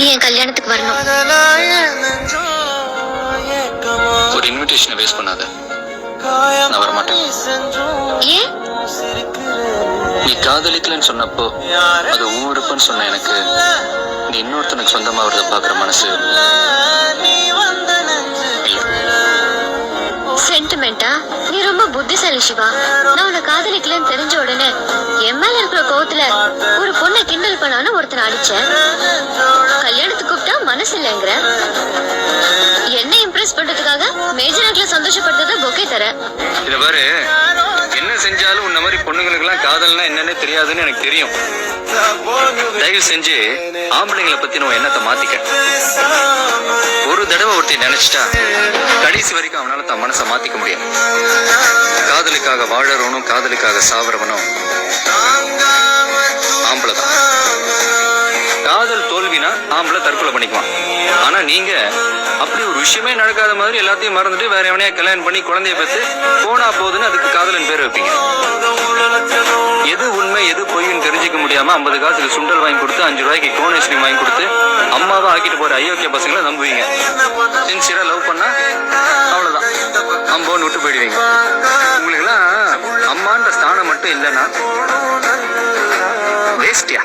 நீ என் கல்யாணத்துக்கு வரணும். ஒரு இன்விடேஷனை வேஸ்ட் பண்ணாத. நான் வரமாட்டேன். ஏன்? நீ காதலிக்கலன்னு சொன்னப்போ அது ஊருப்பன்னு சொன்ன எனக்கு நீ இன்னொருத்தனுக்கு சொந்தமா வரத பாக்குற மனசு சென்டிமெண்டா? நீ ரொம்ப புத்திசாலி சிவா. நான் உன்னை காதலிக்கலன்னு தெரிஞ்ச உடனே என் மேல இருக்கிற கோவத்துல ஒரு பொண்ணை கிண்டல் பண்ணான்னு ஒருத்தனை அடிச்சேன். கல்யாணத்துக்கு கூப்பிட்டா மனசு இல்லைங்கிற. என்ன இம்ப்ரெஸ் பண்றதுக்காக மேஜர் ஆக்ல சந்தோஷப்படுறத பொக்கே தர. இத பாரு, என்ன செஞ்சாலும் உன்ன மாதிரி பொண்ணுங்களுக்கு எல்லாம் காதல்னா என்னன்னு தெரியாதுன்னு எனக்கு தெரியும். தயவு செஞ்சு ஆம்பளைங்களை பத்தி நம்ம எண்ணத்தை மாத்திக்க. ஒரு தடவை ஒருத்தி நினைச்சிட்டா கடைசி வரைக்கும் அவனால தான் மனசை மாத்திக்க முடியும். காதலுக்காக வாழறவனும் காதலுக்காக சாவறவனும் ஆம்பளை தான். காதல் தோல்வினா ஆம்பளை தற்கொலை பண்ணிக்குவான். ஆனா நீங்க அப்படி ஒரு விஷயமே நடக்காத மாதிரி எல்லாத்தையும் மறந்துட்டு வேற எவனையா கல்யாணம் பண்ணி குழந்தைய பெற்று போனா போதுன்னு அதுக்கு காதலன் பேர் வைப்பீங்க. எது உண்மை எது பொய்ன்னு தெரிஞ்சுக்க முடியாம 50 காசுக்கு சுண்டல் வாங்கி கொடுத்து 5 ரூபாய்க்கு கோன் ஐஸ்கிரீம் வாங்கி கொடுத்து அம்மாவை ஆக்கிட்டு போற அயோக்கிய பசங்களை நம்புவீங்க. சின்சியரா லவ் பண்ணா அவ்வளவுதான் அம்போன்னு விட்டு போயிடுவீங்க. உங்களுக்கு எல்லாம் அம்மான்ற ஸ்தானம் மட்டும் இல்லைன்னா வேஸ்டியா.